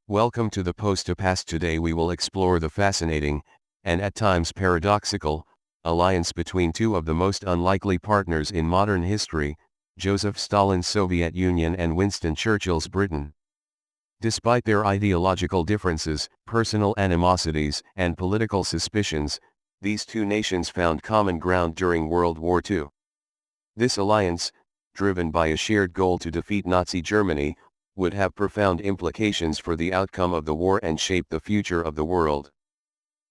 Welcome to the Post to Past. Today we will explore the fascinating, and at times paradoxical, alliance between two of the most unlikely partners in modern history, Joseph Stalin's Soviet Union and Winston Churchill's Britain. Despite their ideological differences, personal animosities, and political suspicions, these two nations found common ground during World War II. This alliance, driven by a shared goal to defeat Nazi Germany, would have profound implications for the outcome of the war and shape the future of the world.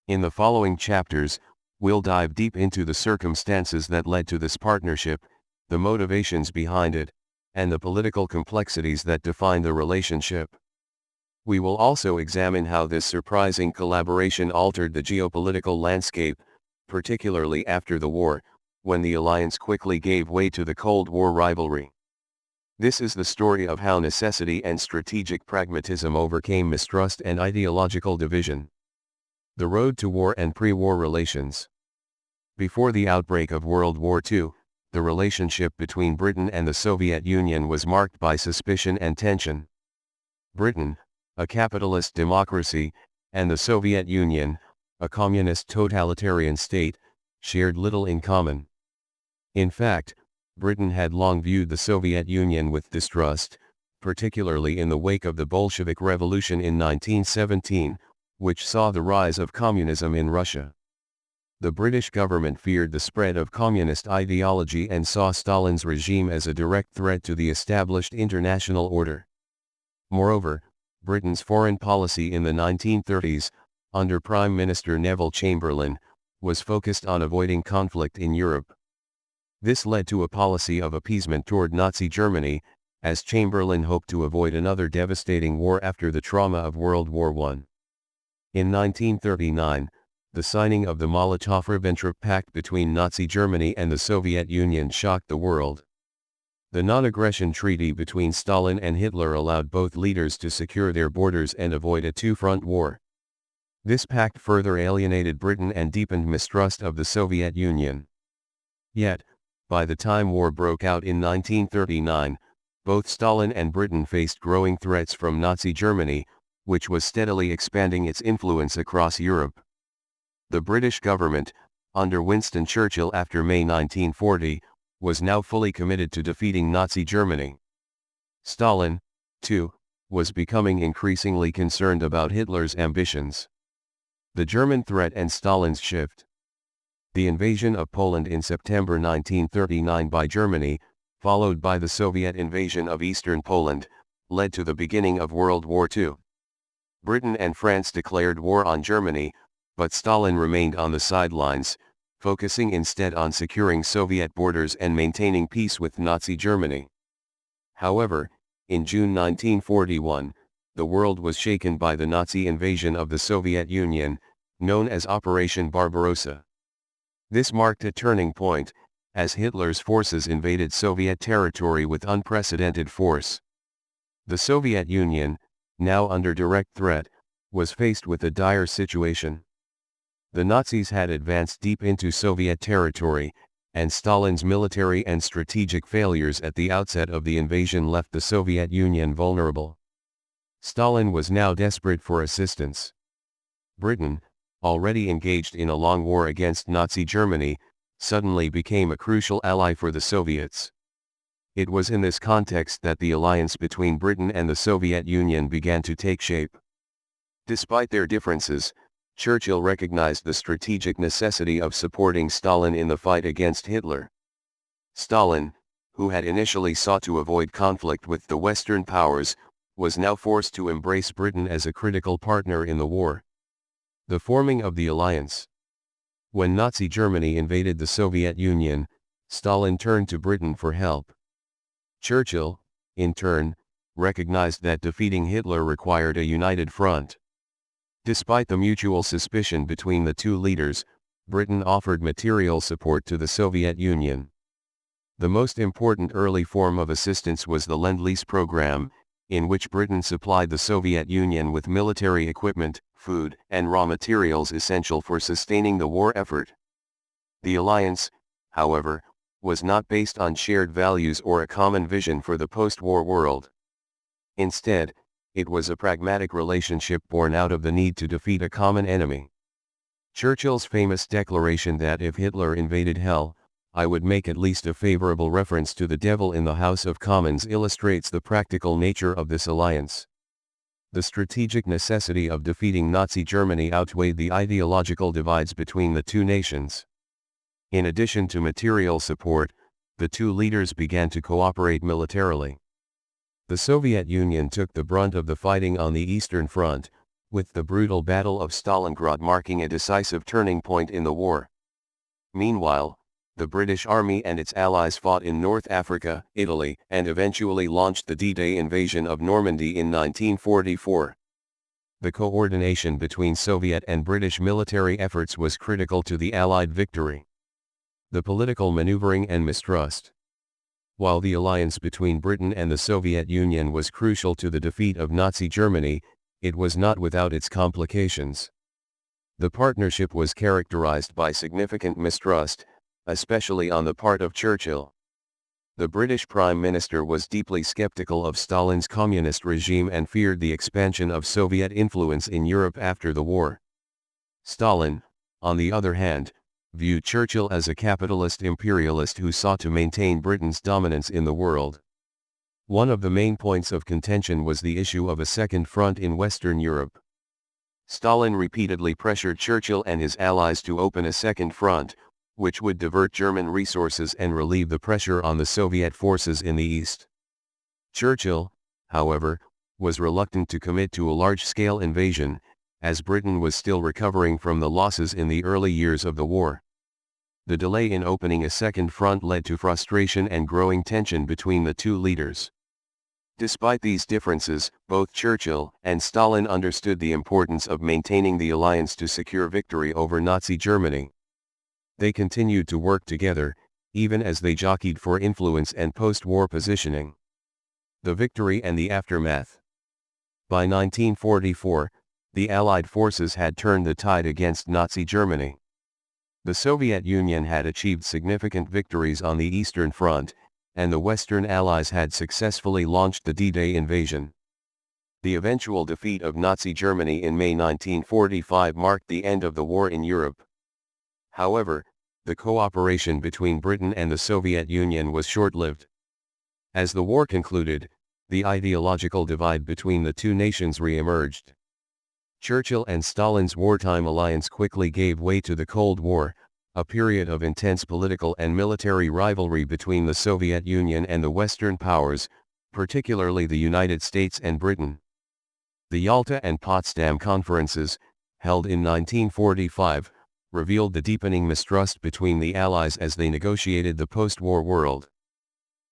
In the following chapters, we'll dive deep into the circumstances that led to this partnership, the motivations behind it, and the political complexities that define the relationship. We will also examine how this surprising collaboration altered the geopolitical landscape, particularly after the war, when the alliance quickly gave way to the Cold War rivalry. This is the story of how necessity and strategic pragmatism overcame mistrust and ideological division. The road to war and pre-war relations. Before the outbreak of World War II, the relationship between Britain and the Soviet Union was marked by suspicion and tension. Britain, a capitalist democracy, and the Soviet Union, a communist totalitarian state, shared little in common. In fact, Britain had long viewed the Soviet Union with distrust, particularly in the wake of the Bolshevik Revolution in 1917, which saw the rise of communism in Russia. The British government feared the spread of communist ideology and saw Stalin's regime as a direct threat to the established international order. Moreover, Britain's foreign policy in the 1930s, under Prime Minister Neville Chamberlain, was focused on avoiding conflict in Europe. This led to a policy of appeasement toward Nazi Germany, as Chamberlain hoped to avoid another devastating war after the trauma of World War I. In 1939, the signing of the Molotov-Ribbentrop Pact between Nazi Germany and the Soviet Union shocked the world. The non-aggression treaty between Stalin and Hitler allowed both leaders to secure their borders and avoid a two-front war. This pact further alienated Britain and deepened mistrust of the Soviet Union. Yet, by the time war broke out in 1939, both Stalin and Britain faced growing threats from Nazi Germany, which was steadily expanding its influence across Europe. The British government, under Winston Churchill after May 1940, was now fully committed to defeating Nazi Germany. Stalin, too, was becoming increasingly concerned about Hitler's ambitions. The German threat and Stalin's shift. The invasion of Poland in September 1939 by Germany, followed by the Soviet invasion of eastern Poland, led to the beginning of World War II. Britain and France declared war on Germany, but Stalin remained on the sidelines, focusing instead on securing Soviet borders and maintaining peace with Nazi Germany. However, in June 1941, the world was shaken by the Nazi invasion of the Soviet Union, known as Operation Barbarossa. This marked a turning point, as Hitler's forces invaded Soviet territory with unprecedented force. The Soviet Union, now under direct threat, was faced with a dire situation. The Nazis had advanced deep into Soviet territory, and Stalin's military and strategic failures at the outset of the invasion left the Soviet Union vulnerable. Stalin was now desperate for assistance. Britain, already engaged in a long war against Nazi Germany, suddenly became a crucial ally for the Soviets. It was in this context that the alliance between Britain and the Soviet Union began to take shape. Despite their differences, Churchill recognized the strategic necessity of supporting Stalin in the fight against Hitler. Stalin, who had initially sought to avoid conflict with the Western powers, was now forced to embrace Britain as a critical partner in the war. The forming of the alliance. When Nazi Germany invaded the Soviet Union, Stalin turned to Britain for help. Churchill, in turn, recognized that defeating Hitler required a united front. Despite the mutual suspicion between the two leaders, Britain offered material support to the Soviet Union. The most important early form of assistance was the Lend-Lease program, in which Britain supplied the Soviet Union with military equipment, food, and raw materials essential for sustaining the war effort. The alliance, however, was not based on shared values or a common vision for the post-war world. Instead, It was a pragmatic relationship born out of the need to defeat a common enemy. Churchill's famous declaration that if Hitler invaded hell, I would make at least a favorable reference to the devil in the House of Commons illustrates the practical nature of this alliance. The strategic necessity of defeating Nazi Germany outweighed the ideological divides between the two nations. In addition to material support, the two leaders began to cooperate militarily. The Soviet Union took the brunt of the fighting on the Eastern Front, with the brutal Battle of Stalingrad marking a decisive turning point in the war. Meanwhile, the British Army and its allies fought in North Africa, Italy, and eventually launched the D-Day invasion of Normandy in 1944. The coordination between Soviet and British military efforts was critical to the Allied victory. The political maneuvering and mistrust. While the alliance between Britain and the Soviet Union was crucial to the defeat of Nazi Germany, it was not without its complications. The partnership was characterized by significant mistrust, especially on the part of Churchill. The British Prime Minister was deeply skeptical of Stalin's communist regime and feared the expansion of Soviet influence in Europe after the war. Stalin, on the other hand, viewed Churchill as a capitalist imperialist who sought to maintain Britain's dominance in the world. One of the main points of contention was the issue of a second front in Western Europe. Stalin repeatedly pressured Churchill and his allies to open a second front, which would divert German resources and relieve the pressure on the Soviet forces in the east. Churchill, however, was reluctant to commit to a large-scale invasion, as Britain was still recovering from the losses in the early years of the war. The delay in opening a second front led to frustration and growing tension between the two leaders. Despite these differences, both Churchill and Stalin understood the importance of maintaining the alliance to secure victory over Nazi Germany. They continued to work together, even as they jockeyed for influence and post-war positioning. The victory and the aftermath. By 1944, the Allied forces had turned the tide against Nazi Germany. The Soviet Union had achieved significant victories on the Eastern Front, and the Western Allies had successfully launched the D-Day invasion. The eventual defeat of Nazi Germany in May 1945 marked the end of the war in Europe. However, the cooperation between Britain and the Soviet Union was short-lived. As the war concluded, the ideological divide between the two nations re-emerged. Churchill and Stalin's wartime alliance quickly gave way to the Cold War, a period of intense political and military rivalry between the Soviet Union and the Western powers, particularly the United States and Britain. The Yalta and Potsdam conferences, held in 1945, revealed the deepening mistrust between the Allies as they negotiated the post-war world.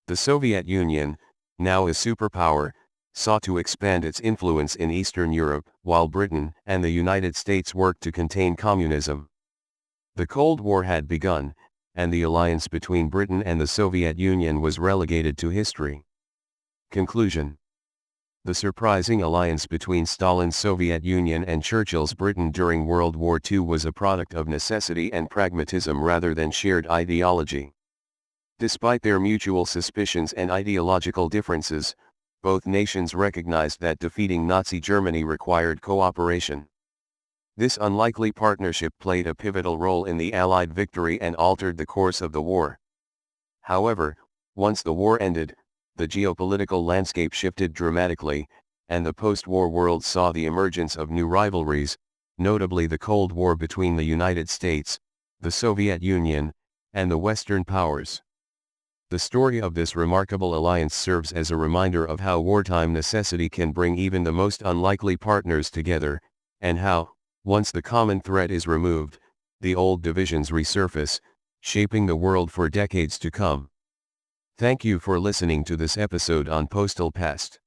The Soviet Union, now a superpower, sought to expand its influence in Eastern Europe, while Britain and the United States worked to contain communism. The Cold War had begun, and the alliance between Britain and the Soviet Union was relegated to history. Conclusion. The surprising alliance between Stalin's Soviet Union and Churchill's Britain during World War II was a product of necessity and pragmatism rather than shared ideology. Despite their mutual suspicions and ideological differences, both nations recognized that defeating Nazi Germany required cooperation. This unlikely partnership played a pivotal role in the Allied victory and altered the course of the war. However, once the war ended, the geopolitical landscape shifted dramatically, and the post-war world saw the emergence of new rivalries, notably the Cold War between the United States, the Soviet Union, and the Western powers. The story of this remarkable alliance serves as a reminder of how wartime necessity can bring even the most unlikely partners together, and how, once the common thread is removed, the old divisions resurface, shaping the world for decades to come. Thank you for listening to this episode on Postal Past.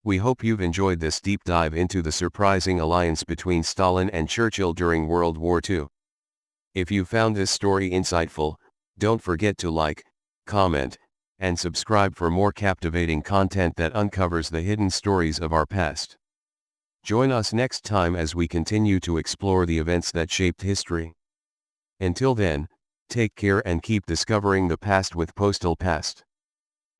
We hope you've enjoyed this deep dive into the surprising alliance between Stalin and Churchill during World War II. If you found this story insightful, don't forget to like, comment, and subscribe for more captivating content that uncovers the hidden stories of our past. Join us next time as we continue to explore the events that shaped history. Until then, take care and keep discovering the past with Postal Past.